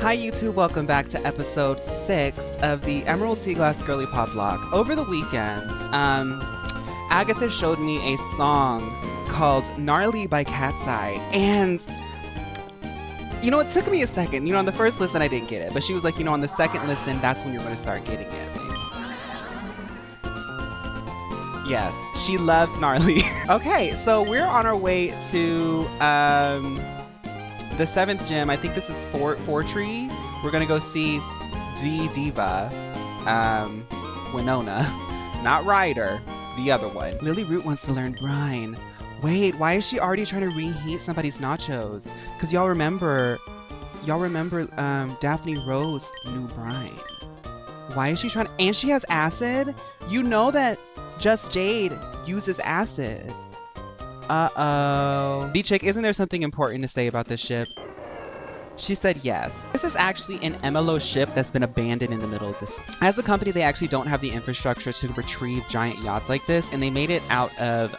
Hi YouTube, welcome back to episode 6 of the Emerald Sea Glass Girly Pop Block. Over the weekend, Agatha showed me a song called Gnarly by Cat's Eye, and you know, it took me a second. You know, on the first listen I didn't get it, but she was like, you know, on the second listen, that's when you're going to start getting it. Yes, she loves Gnarly. Okay, so we're on our way to the 7th gym. I think this is Fortree. We're gonna go see the diva, Winona, not Ryder, the other one. Lily Root wants to learn brine. Wait, why is she already trying to reheat somebody's nachos? Cause y'all remember Daphne Rose knew brine. Why is she trying to, and she has acid? You know that Just Jade uses acid. Uh-oh. D-Chick, isn't there something important to say about this ship? She said yes. This is actually an MLO ship that's been abandoned in the middle of this. As a company, they actually don't have the infrastructure to retrieve giant yachts like this, and they made it out of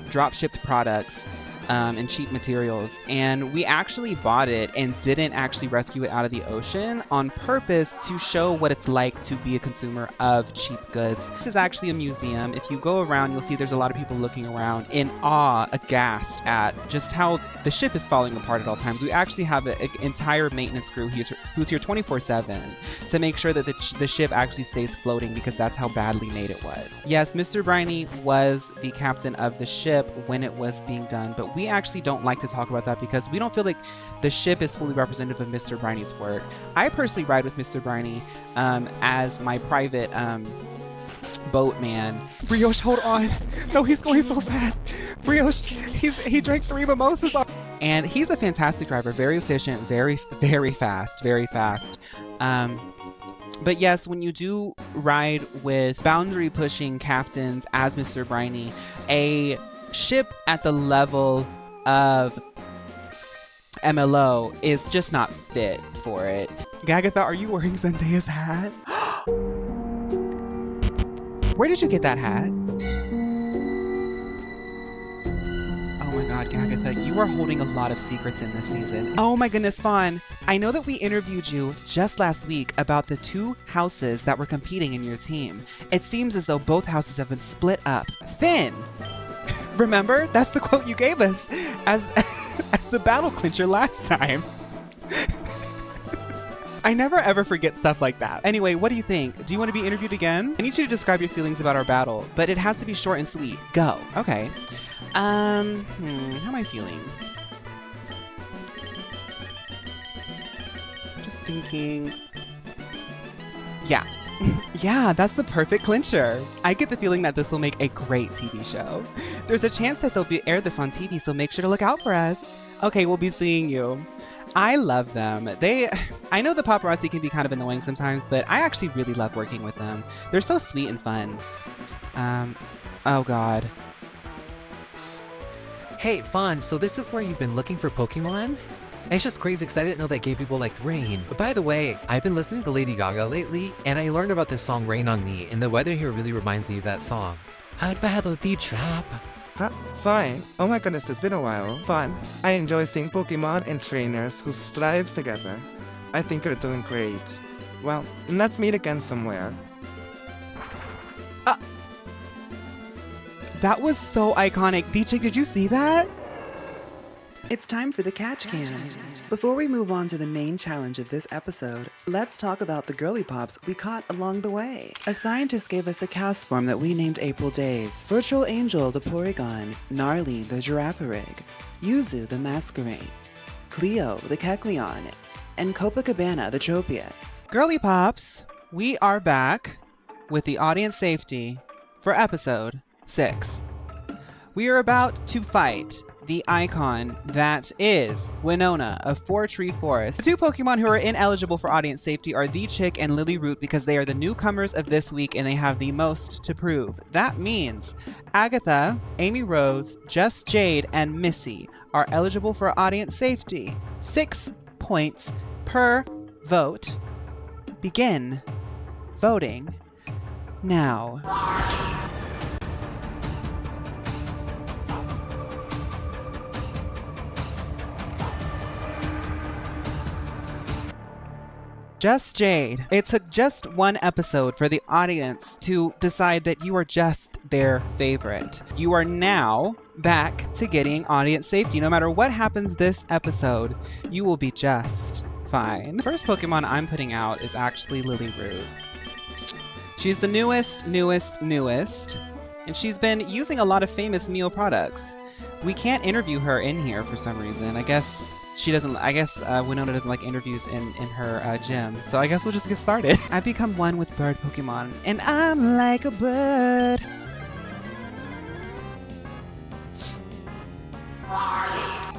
drop-shipped products and cheap materials. And we actually bought it and didn't actually rescue it out of the ocean on purpose to show what it's like to be a consumer of cheap goods. This is actually a museum. If you go around, you'll see there's a lot of people looking around in awe, aghast at just how the ship is falling apart at all times. We actually have an entire maintenance crew who's here 24/7 to make sure that the ship actually stays floating, because that's how badly made it was. Yes, Mr. Briney was the captain of the ship when it was being done, but we actually don't like to talk about that because we don't feel like the ship is fully representative of Mr. Briney's work. I personally ride with Mr. Briney as my private boatman. Brioche, hold on. No, he's going so fast. Brioche, he drank 3 mimosas. And he's a fantastic driver, very efficient, very fast, very fast. But yes, when you do ride with boundary pushing captains as Mr. Briney, a ship at the level of MLO is just not fit for it. Gagatha, are you wearing Zendaya's hat? Where did you get that hat? Oh my god, Gagatha, you are holding a lot of secrets in this season. Oh my goodness, Fawn. I know that we interviewed you just last week about the 2 houses that were competing in your team. It seems as though both houses have been split up. Finn! Remember? That's the quote you gave us as the battle clincher last time. I never ever forget stuff like that. Anyway, what do you think? Do you want to be interviewed again? I need you to describe your feelings about our battle, but it has to be short and sweet. Go. Okay. How am I feeling? Just thinking. Yeah. Yeah, that's the perfect clincher. I get the feeling that this will make a great TV show. There's a chance that they'll air this on TV, so make sure to look out for us. Okay, we'll be seeing you. I love them. I know the paparazzi can be kind of annoying sometimes, but I actually really love working with them. They're so sweet and fun. Oh god. Hey, Fawn, so this is where you've been looking for Pokemon? It's just crazy because I didn't know that gay people liked rain. But by the way, I've been listening to Lady Gaga lately, and I learned about this song Rain on Me, and the weather here really reminds me of that song. I'd battle the trap. Fine. Oh my goodness, it's been a while. Fun. I enjoy seeing Pokemon and trainers who strive together. I think you're doing great. Well, let's meet again somewhere. That was so iconic. D-Chick, did you see that? It's time for the catch cam. Before we move on to the main challenge of this episode, let's talk about the girly pops we caught along the way. A scientist gave us a cast form that we named April Days, Virtual Angel the Porygon, Gnarly the Giraffarig, Yuzu the Masquerade, Cleo the Kecleon, and Copacabana the Tropius. Girly pops, we are back with the audience safety for episode 6. We are about to fight the icon that is Winona of Fortree Forest. The 2 Pokemon who are ineligible for audience safety are D-Chick and Lily Root because they are the newcomers of this week and they have the most to prove. That means Agatha, Amy Rose, Just Jade, and Missy are eligible for audience safety. 6 points per vote. Begin voting now. Just Jade. It took just one episode for the audience to decide that you are just their favorite. You are now back to getting audience safety. No matter what happens this episode, you will be just fine. The first Pokemon I'm putting out is actually Lilyroot. She's the newest, and she's been using a lot of famous Mio products. We can't interview her in here for some reason. I guess Winona doesn't like interviews in her gym. So I guess we'll just get started. I've become one with bird Pokemon, and I'm like a bird.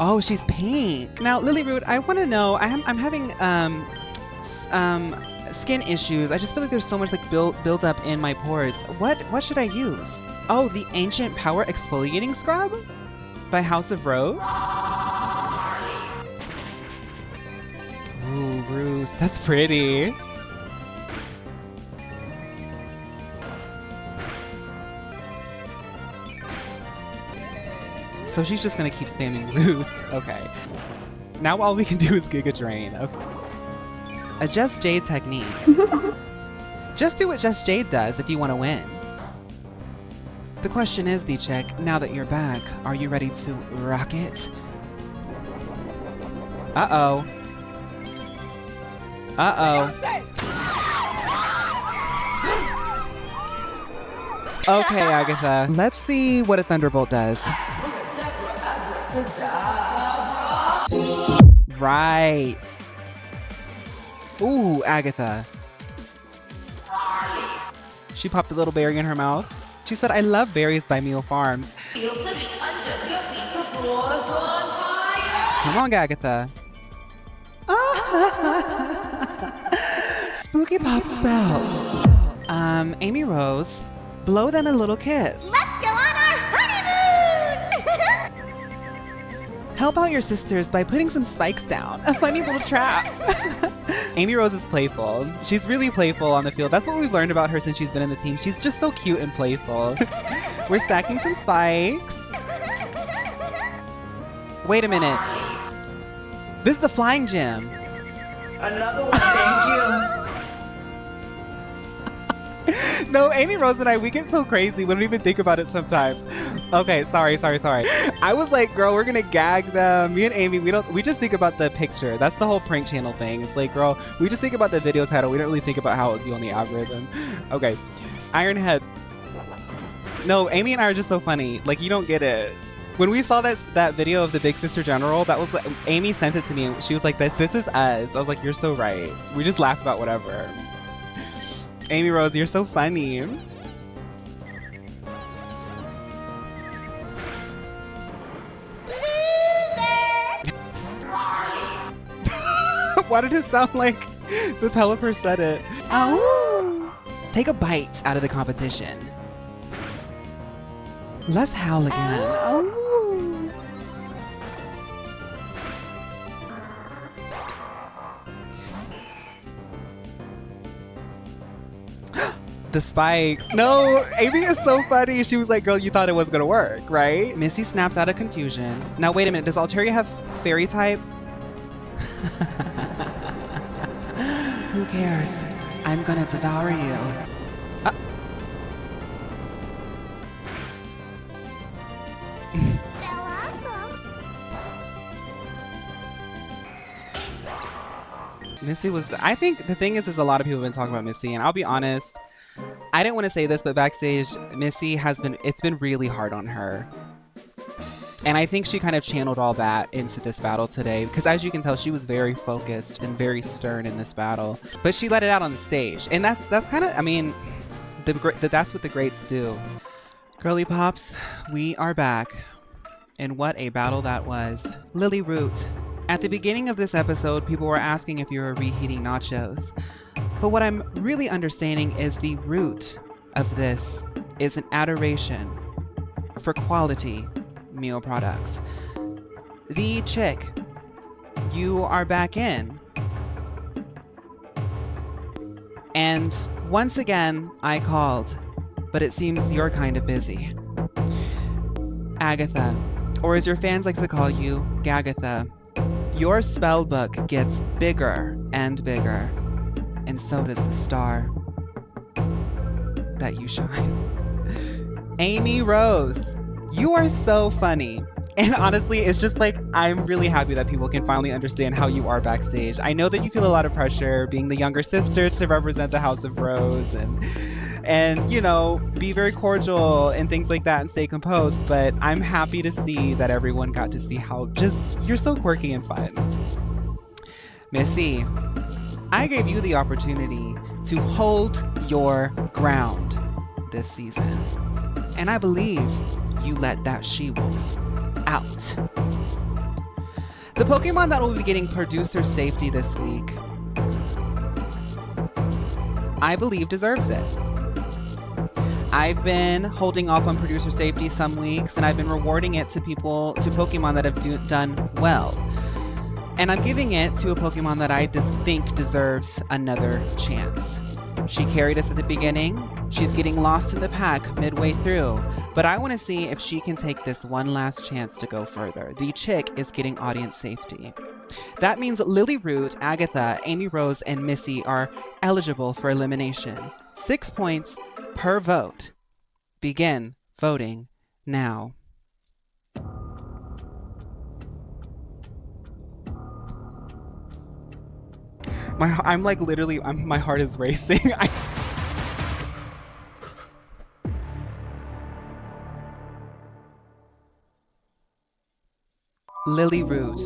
Oh, she's pink. Now, Lilyroot, I want to know, I'm having skin issues. I just feel like there's so much like build up in my pores. What should I use? Oh, the Ancient Power Exfoliating Scrub by House of Rose. Ooh, Bruce, that's pretty. So she's just gonna keep spamming Roost. Okay. Now all we can do is Giga Drain. Okay. A Just Jade technique. Just do what Just Jade does if you want to win. The question is, the chick, now that you're back, are you ready to rock it? Uh-oh. Uh-oh. Okay, Agatha. Let's see what a Thunderbolt does. Right. Ooh, Agatha. She popped a little berry in her mouth. She said, I love berries by Mio Farms. Come on, Agatha. Spooky pop spells. Amy Rose, blow them a little kiss. Let's go on our honeymoon! Help out your sisters by putting some spikes down. A funny little trap. Amy Rose is playful. She's really playful on the field. That's what we've learned about her since she's been in the team. She's just so cute and playful. We're stacking some spikes. Wait a minute. This is a flying gym. Another one, thank you. No, Amy Rose and I, we get so crazy. We don't even think about it sometimes. Okay, sorry. I was like, girl, we're gonna gag them. Me and Amy, we just think about the picture. That's the whole prank channel thing. It's like, girl, we just think about the video title. We don't really think about how it's you on the algorithm. Okay, Ironhead. No, Amy and I are just so funny. Like, you don't get it. When we saw that video of the Big Sister General, that was like, Amy sent it to me. She was like, this is us. I was like, you're so right. We just laugh about whatever. Amy Rose, you're so funny. Why did it sound like the Pelipper said it? Oh. Take a bite out of the competition. Let's howl again. Oh. The spikes. No, Amy is so funny. She was like, girl, you thought it was gonna work, right? Missy snaps out of confusion. Now, wait a minute. Does Altaria have fairy type? Who cares? I'm gonna devour you. Missy was, I think the thing is a lot of people have been talking about Missy, and I'll be honest, I didn't want to say this, but backstage, Missy it's been really hard on her. And I think she kind of channeled all that into this battle today, because as you can tell, she was very focused and very stern in this battle, but she let it out on the stage. And that's kind of, I mean, that's what the greats do. Girly Pops, we are back. And what a battle that was. Lilyroot. At the beginning of this episode, people were asking if you were reheating nachos. But what I'm really understanding is the root of this is an adoration for quality meal products. The chick, you are back in. And once again, I called, but it seems you're kind of busy. Agatha, or as your fans like to call you, Gagatha, your spell book gets bigger and bigger. and so does the star that you shine. Amy Rose, you are so funny. And honestly, it's just like, I'm really happy that people can finally understand how you are backstage. I know that you feel a lot of pressure being the younger sister to represent the House of Rose and you know, be very cordial and things like that and stay composed. But I'm happy to see that everyone got to see how just you're so quirky and fun. Missy, I gave you the opportunity to hold your ground this season. And I believe you let that she-wolf out. The Pokemon that will be getting producer safety this week, I believe deserves it. I've been holding off on producer safety some weeks, and I've been rewarding it to Pokemon that have done well. And I'm giving it to a Pokemon that I just think deserves another chance. She carried us at the beginning. She's getting lost in the pack midway through, but I want to see if she can take this one last chance to go further. The chick is getting audience safety. That means Lily Root, Agatha, Amy Rose, and Missy are eligible for elimination. 6 points per vote. Begin voting now. I'm like literally, my heart is racing. Lily Root,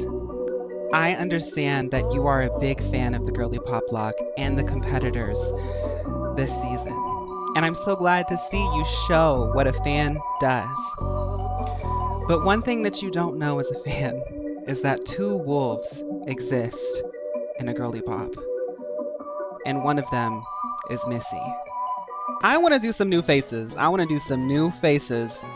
I understand that you are a big fan of the Girly Pop Block and the competitors this season. And I'm so glad to see you show what a fan does. But one thing that you don't know as a fan is that 2 wolves exist in a Girly Pop. And one of them is Missy. I want to do some new faces.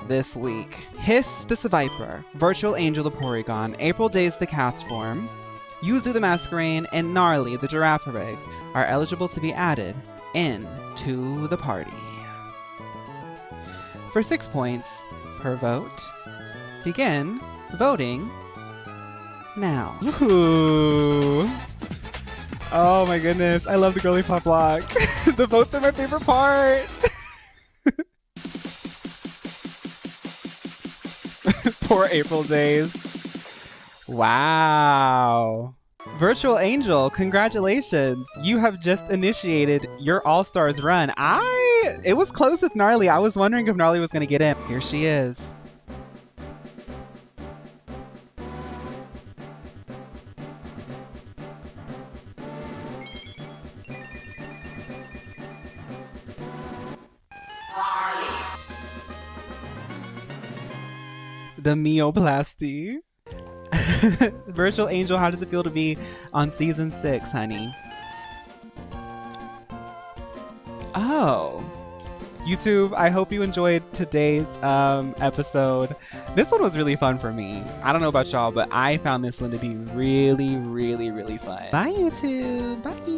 This week. Hiss the Seviper, Virtual Angel the Porygon, April Days the Cast Form, Yuzu the Masquerain, and Gnarly the Girafarig are eligible to be added into the party. For 6 points per vote, begin voting now. Ooh. Oh my goodness, I love the Girly Pop Block. The votes are my favorite part. Poor April Days. Wow. Virtual Angel, congratulations. You have just initiated your All-Stars run. It was close with Gnarly. I was wondering if Gnarly was going to get in. Here she is. The Meoplasty. Virtual Angel, how does it feel to be on season 6, honey? Oh. YouTube, I hope you enjoyed today's episode. This one was really fun for me. I don't know about y'all, but I found this one to be really, really, really fun. Bye, YouTube. Bye.